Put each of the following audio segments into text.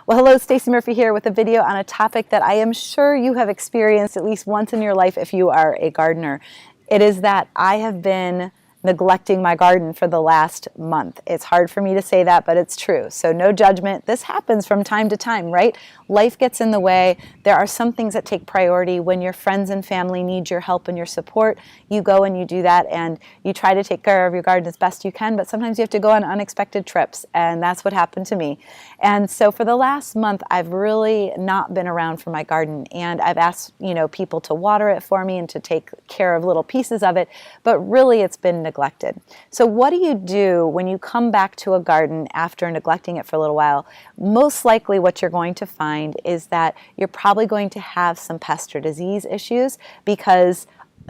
Well, hello, Stacey Murphy here with a video on a topic that I am sure you have experienced at least once in your life if you are a gardener. It is that I have been neglecting my garden for the last month. It's hard for me to say that, but it's true. So no judgment. This happens from time to time, right? Life gets in the way. There are some things that take priority. When your friends and family need your help and your support, you go and you do that, and you try to take care of your garden as best you can, but sometimes you have to go on unexpected trips, and that's what happened to me. And so for the last month, I've really not been around for my garden, and I've asked, people to water it for me and to take care of little pieces of it, but really it's been neglected. So what do you do when you come back to a garden after neglecting it for a little while? Most likely what you're going to find is that you're probably going to have some pest or disease issues because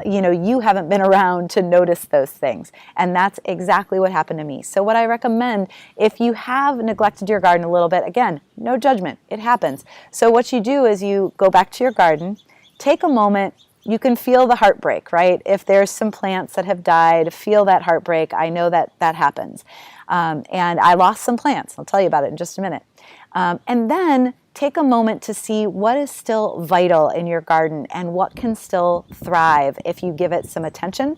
you haven't been around to notice those things. And that's exactly what happened to me. So what I recommend, if you have neglected your garden a little bit, again, no judgment, it happens. So what you do is you go back to your garden, take a moment. You can feel the heartbreak, right? If there's some plants that have died, feel that heartbreak. I know that that happens. And I lost some plants. I'll tell you about it in just a minute. And then take a moment to see what is still vital in your garden and what can still thrive if you give it some attention.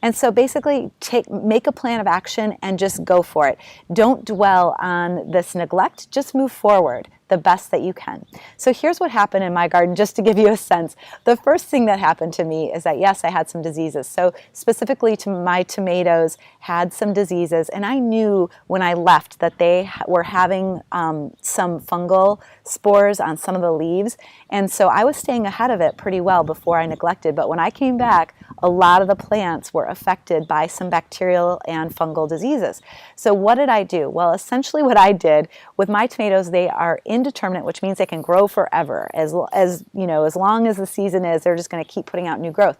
And so basically make a plan of action and just go for it. Don't dwell on this neglect, just move forward the best that you can. So here's what happened in my garden, just to give you a sense. The first thing that happened to me is that, yes, I had some diseases. So specifically to my tomatoes had some diseases, and I knew when I left that they were having some fungal spores on some of the leaves. And so I was staying ahead of it pretty well before I neglected. But when I came back, a lot of the plants were affected by some bacterial and fungal diseases. So what did I do? Well, essentially what I did with my tomatoes, they are indeterminate, which means they can grow forever. As long as the season is, they're just going to keep putting out new growth.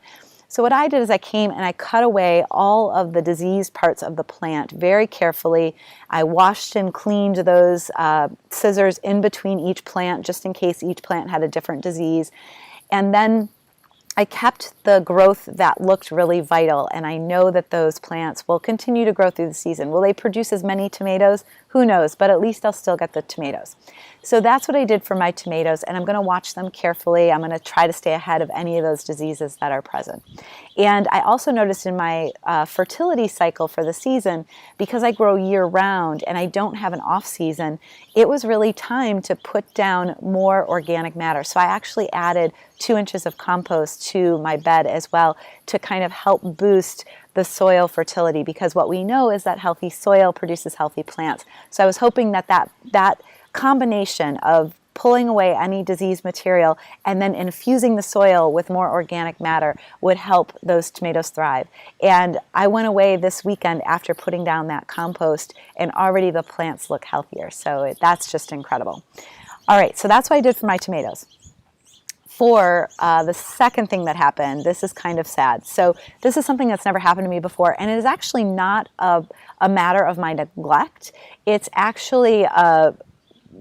So what I did is I came and I cut away all of the diseased parts of the plant very carefully. I washed and cleaned those scissors in between each plant, just in case each plant had a different disease. And then I kept the growth that looked really vital, and I know that those plants will continue to grow through the season. Will they produce as many tomatoes? Who knows, but at least I'll still get the tomatoes. So that's what I did for my tomatoes, and I'm going to watch them carefully. I'm going to try to stay ahead of any of those diseases that are present. And I also noticed in my fertility cycle for the season, because I grow year-round and I don't have an off-season, it was really time to put down more organic matter. So I actually added 2 inches of compost to my bed as well to kind of help boost the soil fertility, because what we know is that healthy soil produces healthy plants. So I was hoping that combination of pulling away any diseased material and then infusing the soil with more organic matter would help those tomatoes thrive. And I went away this weekend after putting down that compost, and already the plants look healthier. So that's just incredible. All right, so that's what I did for my tomatoes. For the second thing that happened, this is kind of sad. So this is something that's never happened to me before, and it is actually not a matter of my neglect. It's actually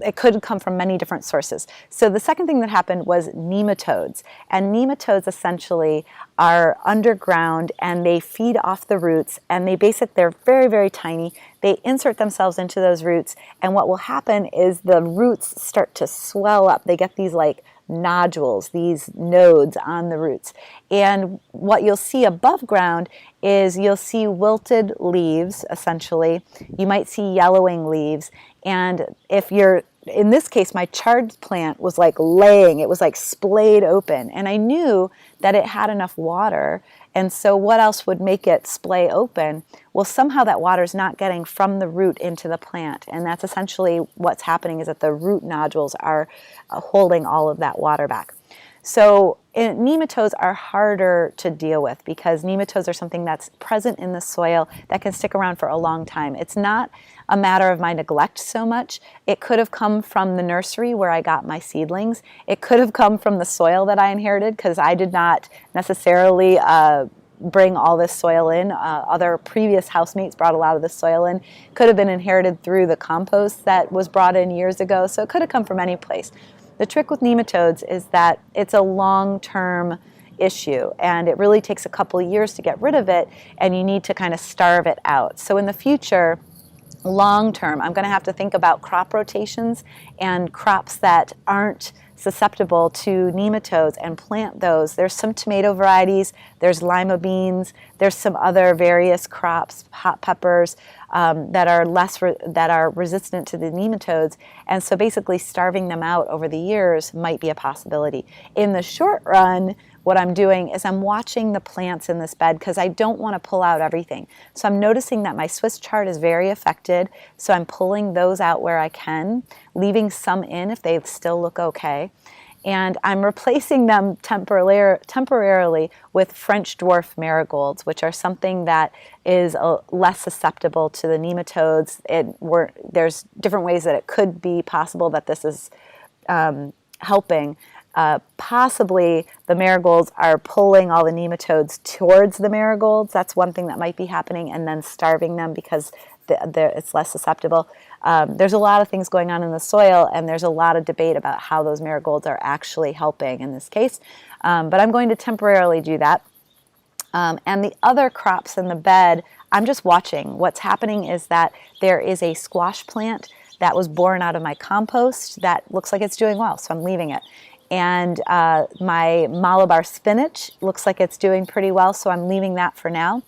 it could come from many different sources. So the second thing that happened was nematodes. And nematodes essentially are underground, and they feed off the roots, and they're very, very tiny. They insert themselves into those roots, and what will happen is the roots start to swell up. They get these like nodules, these nodes on the roots. And what you'll see above ground is you'll see wilted leaves, essentially. You might see yellowing leaves. And in this case, my chard plant was like it was like splayed open. And I knew that it had enough water. And so what else would make it splay open? Well, somehow that water is not getting from the root into the plant. And that's essentially what's happening, is that the root nodules are holding all of that water back. So nematodes are harder to deal with because nematodes are something that's present in the soil that can stick around for a long time. It's not a matter of my neglect so much. It could have come from the nursery where I got my seedlings. It could have come from the soil that I inherited, because I did not necessarily bring all this soil in. Other previous housemates brought a lot of this soil in. Could have been inherited through the compost that was brought in years ago. So it could have come from any place. The trick with nematodes is that it's a long-term issue, and it really takes a couple of years to get rid of it, and you need to kind of starve it out. So in the future, long term, I'm going to have to think about crop rotations and crops that aren't susceptible to nematodes and plant those. There's some tomato varieties, there's lima beans, there's some other various crops, hot peppers, that are resistant to the nematodes, and so basically starving them out over the years might be a possibility. In the short run, what I'm doing is I'm watching the plants in this bed because I don't want to pull out everything. So I'm noticing that my Swiss chard is very affected, so I'm pulling those out where I can, leaving some in if they still look okay. And I'm replacing them temporarily with French dwarf marigolds, which are something that is less susceptible to the nematodes. There's different ways that it could be possible that this is helping. Possibly the marigolds are pulling all the nematodes towards the marigolds. That's one thing that might be happening, and then starving them because it's less susceptible. There's a lot of things going on in the soil, and there's a lot of debate about how those marigolds are actually helping in this case. But I'm going to temporarily do that. And the other crops in the bed, I'm just watching. What's happening is that there is a squash plant that was born out of my compost that looks like it's doing well, so I'm leaving it. And my Malabar spinach looks like it's doing pretty well, so I'm leaving that for now.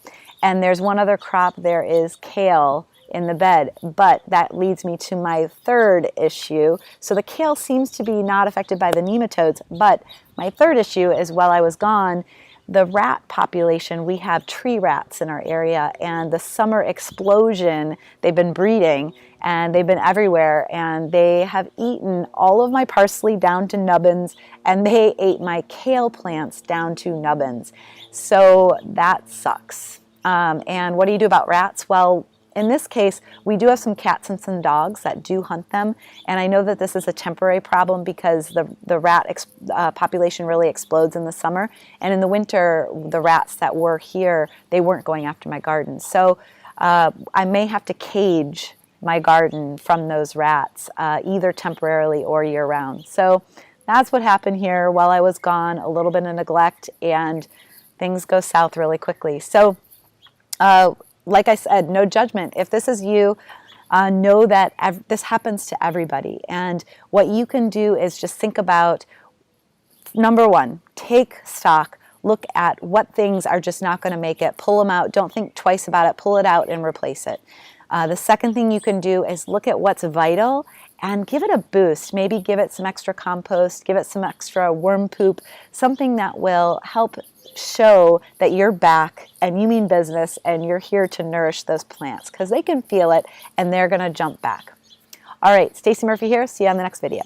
And there's one other crop, there is kale in the bed, but that leads me to my third issue. So the kale seems to be not affected by the nematodes, but my third issue is while I was gone, the rat population, we have tree rats in our area, and the summer explosion, they've been breeding and they've been everywhere, and they have eaten all of my parsley down to nubbins, and they ate my kale plants down to nubbins. So that sucks. And what do you do about rats? Well, in this case, we do have some cats and some dogs that do hunt them, and I know that this is a temporary problem because the rat population really explodes in the summer, and in the winter, the rats that were here, they weren't going after my garden. So I may have to cage my garden from those rats, either temporarily or year-round. So that's what happened here while I was gone, a little bit of neglect, and things go south really quickly. So like I said, no judgment. If this is you, know that this happens to everybody. And what you can do is just think about, number one, take stock. Look at what things are just not going to make it. Pull them out. Don't think twice about it. Pull it out and replace it. The second thing you can do is look at what's vital and give it a boost. Maybe give it some extra compost, give it some extra worm poop, something that will help show that you're back and you mean business and you're here to nourish those plants, because they can feel it and they're going to jump back. All right, Stacey Murphy here. See you on the next video.